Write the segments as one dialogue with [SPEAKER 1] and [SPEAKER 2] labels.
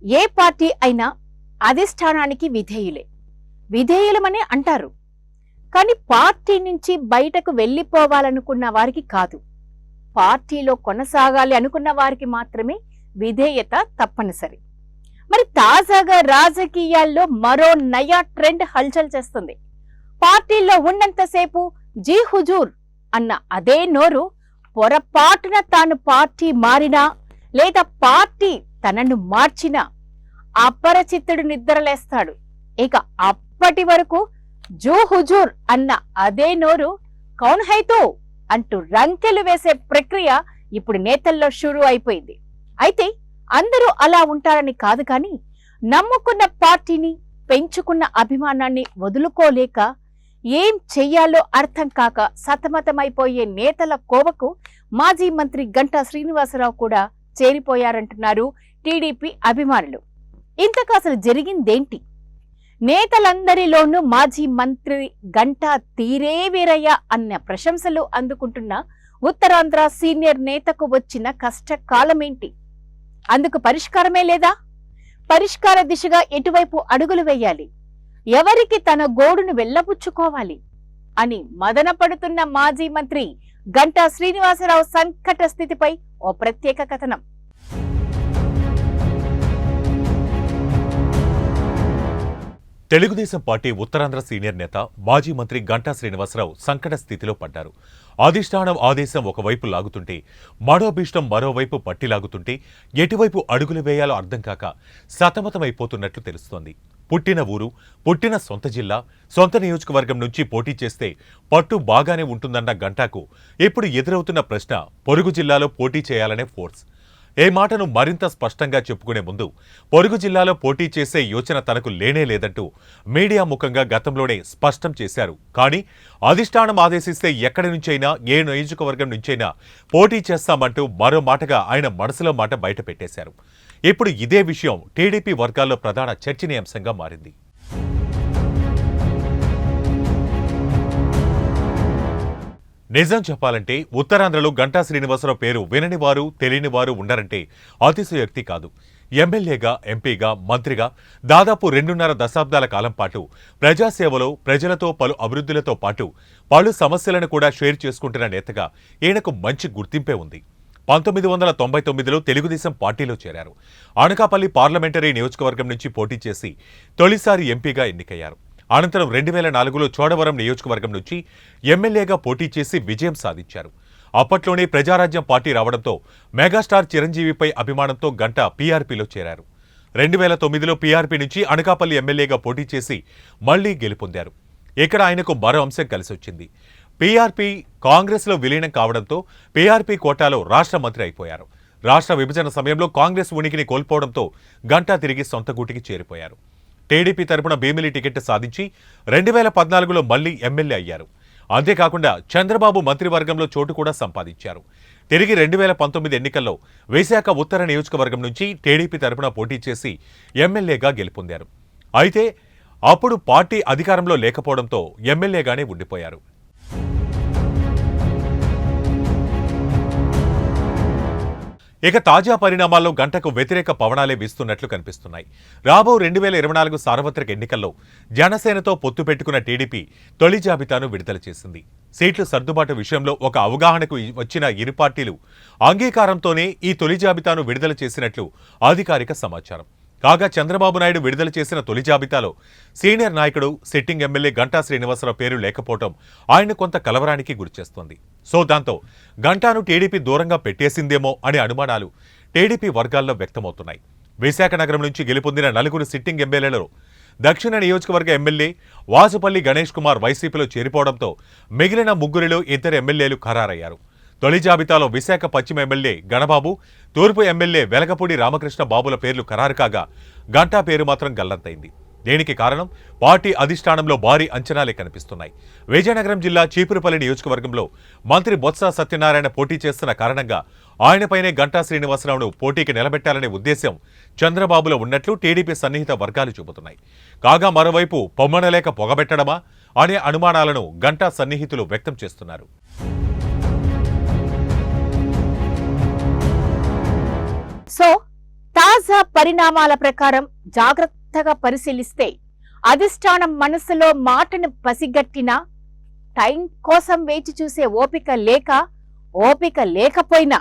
[SPEAKER 1] ఏ party అయినా అధిష్టానానికి విధేయులమని అంటారు. కానీ పార్టీ నుంచి బయటకు వెళ్లిపోవాలనుకున్న వారికి కాదు. పార్టీలో కొనసాగాలి అనుకున్న వారికి మాత్రమే విధేయత తప్పనిసరి. మరి తాజాగా రాజకీయాల్లో మరో నయా ట్రెండ్ హల్చల్ చేస్తుంది. పార్టీల్లో ఉన్నంతసేపు జీ హుజూర్ అన్న అదే నోరు పొరపాటున తాను పార్టీ మారినా లేదా పార్టీ తనను మార్చినా అపరిచితుడు నిద్రలేస్తాడు. ఇక అప్పటి వరకు జూ హుజూర్ అన్న అదే నోరు కౌన్ హై తో అంటూ రంకెలు వేసే ప్రక్రియ ఇప్పుడు నేతల్లో షురూ అయిపోయింది. అయితే అందరూ అలా ఉంటారని కాదు, కానీ నమ్ముకున్న పార్టీని, పెంచుకున్న అభిమానాన్ని వదులుకోలేక ఏం చెయ్యాలో అర్థం కాక సతమతమైపోయే నేతల కోవకు మాజీ మంత్రి గంటా శ్రీనివాసరావు కూడా చేరిపోయారంటున్నారు టీడీపీ అభిమానులు. ఇంతకు అసలు జరిగిందేంటి? నేతలందరిలోనూ మాజీ మంత్రి గంటా తీరే వీరయ్య అన్న ప్రశంసలు అందుకుంటున్న ఉత్తరాంధ్ర సీనియర్ నేతకు వచ్చిన కష్టకాలమేంటి? అందుకు పరిష్కారమే లేదా? పరిష్కార దిశగా ఎటువైపు అడుగులు వేయాలి? ఎవరికి తన గోడును వెళ్లబుచ్చుకోవాలి అని మదనపడుతున్న మాజీ మంత్రి గంటా శ్రీనివాసరావు సంకట స్థితిపై ఓ ప్రత్యేక కథనం.
[SPEAKER 2] తెలుగుదేశం పార్టీ ఉత్తరాంధ్ర సీనియర్ నేత మాజీ మంత్రి గంటా శ్రీనివాసరావు సంకట స్థితిలో పడ్డారు. అధిష్టానం ఆదేశం ఒకవైపు లాగుతుంటే, మరోభీష్టం మరోవైపు పట్టిలాగుతుంటే ఎటువైపు అడుగులు వేయాలో అర్థం కాక సతమతమైపోతున్నట్లు తెలుస్తోంది. పుట్టిన ఊరు, పుట్టిన సొంత జిల్లా, సొంత నియోజకవర్గం నుంచి పోటీ చేస్తే పట్టు బాగానే ఉంటుందన్న గంటాకు ఇప్పుడు ఎదురవుతున్న ప్రశ్న పొరుగు జిల్లాలో పోటీ చేయాలనే ఫోర్స్. ఏ మాటను మరింత స్పష్టంగా చెప్పుకునే ముందు పొరుగు జిల్లాలో పోటీ చేసే యోచన తనకు లేనే లేదంటూ మీడియా ముఖంగా గతంలోనే స్పష్టం చేశారు. కానీ అధిష్టానం ఆదేశిస్తే ఎక్కడి నుంచైనా, ఏ నియోజకవర్గం నుంచైనా పోటీ చేస్తామంటూ మరో మాటగా ఆయన మనసులో మాట బయట పెట్టేశారు. ఇప్పుడు ఇదే విషయం టీడీపీ వర్గాల్లో ప్రధాన చర్చనీయాంశంగా మారింది. నిజం చెప్పాలంటే ఉత్తరాంధ్రలో గంటా శ్రీనివాసరావు పేరు వినని వారు, తెలియని వారు ఉండరంటే అతిశయోక్తి కాదు. ఎమ్మెల్యేగా, ఎంపీగా, మంత్రిగా దాదాపు 2.5 దశాబ్దాల కాలం పాటు ప్రజాసేవలో ప్రజలతో పలు అభివృద్ధులతో పాటు పలు సమస్యలను కూడా షేర్ చేసుకుంటున్న నేతగా ఈయనకు మంచి గుర్తింపే ఉంది. 1999లో తెలుగుదేశం పార్టీలో చేరారు. అనకాపల్లి పార్లమెంటరీ నియోజకవర్గం నుంచి పోటీ చేసి తొలిసారి ఎంపీగా ఎన్నికయ్యారు. అనంతరం 2004లో చోడవరం నియోజకవర్గం నుంచి ఎమ్మెల్యేగా పోటీ చేసి విజయం సాధించారు. అప్పట్లోనే ప్రజారాజ్యం పార్టీ రావడంతో మెగాస్టార్ చిరంజీవిపై అభిమానంతో గంటా పీఆర్పీలో చేరారు. 2009లో పీఆర్పీ నుంచి అనకాపల్లి ఎమ్మెల్యేగా పోటీ చేసి మళ్లీ గెలుపొందారు. ఇక్కడ ఆయనకు మరో అంశం కలిసొచ్చింది. పీఆర్పీ కాంగ్రెస్లో విలీనం కావడంతో పీఆర్పీ కోటాలో రాష్ట్ర మంత్రి అయిపోయారు. రాష్ట్ర విభజన సమయంలో కాంగ్రెస్ ఉనికిని కోల్పోవడంతో గంటా తిరిగి సొంత గూటికి చేరిపోయారు. టీడీపీ తరపున భీమిలి టికెట్ సాధించి 2014లో మళ్లీ ఎమ్మెల్యే అయ్యారు. అంతేకాకుండా చంద్రబాబు మంత్రివర్గంలో చోటు కూడా సంపాదించారు. తిరిగి 2019 ఎన్నికల్లో విశాఖ ఉత్తర నియోజకవర్గం నుంచి టీడీపీ తరపున పోటీ చేసి ఎమ్మెల్యేగా గెలుపొందారు. అయితే అప్పుడు పార్టీ అధికారంలో లేకపోవడంతో ఎమ్మెల్యేగానే ఉండిపోయారు. ఇక తాజా పరిణామాల్లో గంటకు వ్యతిరేక పవనాలే వీస్తున్నట్లు కనిపిస్తున్నాయి. రాబో 2024 సార్వత్రిక ఎన్నికల్లో జనసేనతో పొత్తు పెట్టుకున్న టీడీపీ తొలి జాబితాను విడుదల చేసింది. సీట్ల సర్దుబాటు విషయంలో ఒక అవగాహనకు వచ్చిన ఇరు పార్టీలు అంగీకారంతోనే ఈ తొలి జాబితాను విడుదల చేసినట్లు అధికారిక సమాచారం. కాగా చంద్రబాబు నాయుడు విడుదల చేసిన తొలి జాబితాలో సీనియర్ నాయకుడు, సిట్టింగ్ ఎమ్మెల్యే గంటా శ్రీనివాసరావు పేరు లేకపోవడం ఆయన కొంత కలవరానికి గురిచేస్తోంది. సో దాంతో గంటాను టీడీపీ దూరంగా పెట్టేసిందేమో అనే అనుమానాలు టీడీపీ వర్గాల్లో వ్యక్తమవుతున్నాయి. విశాఖ నగరం నుంచి గెలుపొందిన 4 సిట్టింగ్ ఎమ్మెల్యేలలో దక్షిణ నియోజకవర్గ ఎమ్మెల్యే వాసుపల్లి గణేష్ కుమార్ వైసీపీలో చేరిపోవడంతో మిగిలిన 3 2 ఎమ్మెల్యేలు ఖరారయ్యారు. తొలి జాబితాలో విశాఖ పశ్చిమ ఎమ్మెల్యే గణబాబు, తూర్పు ఎమ్మెల్యే వెలగపూడి రామకృష్ణ బాబుల పేర్లు ఖరారు కాగా గంటా పేరు మాత్రం గల్లంతైంది. దీనికి కారణం పార్టీ అధిష్టానంలో భారీ అంచనాలే కనిపిస్తున్నాయి. విజయనగరం జిల్లా చీపురుపల్లి నియోజకవర్గంలో మంత్రి బొత్స సత్యనారాయణ పోటీ చేస్తున్న కారణంగా ఆయనపైనే గంటా శ్రీనివాసరావును పోటీకి నిలబెట్టాలనే ఉద్దేశం చంద్రబాబులో ఉన్నట్లు టీడీపీ సన్నిహిత వర్గాలు చెబుతున్నాయి. కాగా మరోవైపు పొమ్మనలేక పొగబెట్టడమా అనే అనుమానాలను గంటా సన్నిహితులు వ్యక్తం చేస్తున్నారు.
[SPEAKER 1] సో తాజా పరిణామాల ప్రకారం జాగ్రత్తగా పరిశీలిస్తే అధిష్టానం మనసులో మాటను పసిగట్టినా టైం కోసం వేచి చూసే ఓపిక లేకపోయినా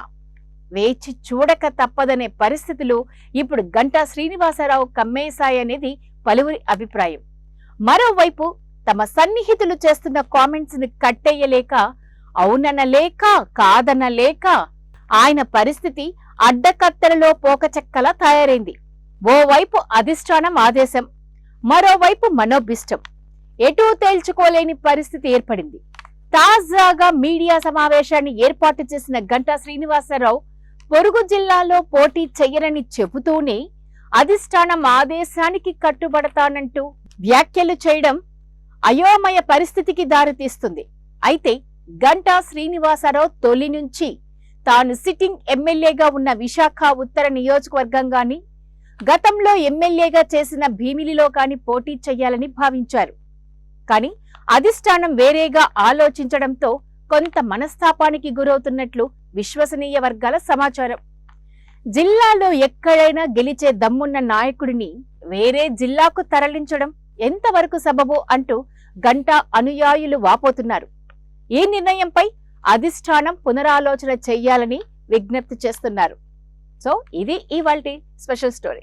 [SPEAKER 1] వేచి చూడక తప్పదనే పరిస్థితులు ఇప్పుడు గంటా శ్రీనివాసరావు కమ్మేశాయనేది పలువురి అభిప్రాయం. మరోవైపు తమ సన్నిహితులు చేస్తున్న కామెంట్స్ ని కట్టేయలేక, అవుననలేక కాదనలేక ఆయన పరిస్థితి అడ్డకత్తెరలో పోకచెక్కలా తయారైంది. ఓవైపు అధిష్టానం ఆదేశం, మరోవైపు మనోభిష్టం, ఎటూ తేల్చుకోలేని పరిస్థితి ఏర్పడింది. తాజాగా మీడియా సమావేశాన్ని ఏర్పాటు చేసిన గంటా శ్రీనివాసరావు పొరుగు జిల్లాలో పోటీ చెయ్యరని చెబుతూనే అధిష్టానం ఆదేశానికి కట్టుబడతానంటూ వ్యాఖ్యలు చేయడం అయోమయ పరిస్థితికి దారితీస్తుంది. అయితే గంటా శ్రీనివాసరావు తొలి నుంచి తాను సిట్టింగ్ ఎమ్మెల్యేగా ఉన్న విశాఖ ఉత్తర నియోజకవర్గం గాని, గతంలో ఎమ్మెల్యేగా చేసిన భీమిలిలో కాని పోటీ చెయ్యాలని భావించారు. కానీ అధిష్టానం వేరేగా ఆలోచించడంతో కొంత మనస్తాపానికి గురవుతున్నట్లు విశ్వసనీయ వర్గాల సమాచారం. జిల్లాలో ఎక్కడైనా గెలిచే దమ్మున్న నాయకుడిని వేరే జిల్లాకు తరలించడం ఎంతవరకు సబబు అంటూ గంటా అనుయాయులు వాపోతున్నారు. ఈ నిర్ణయంపై అధిష్టానం పునరాలోచన చెయ్యాలని విజ్ఞప్తి చేస్తున్నారు. సో ఇది ఇవాల్టి స్పెషల్ స్టోరీ.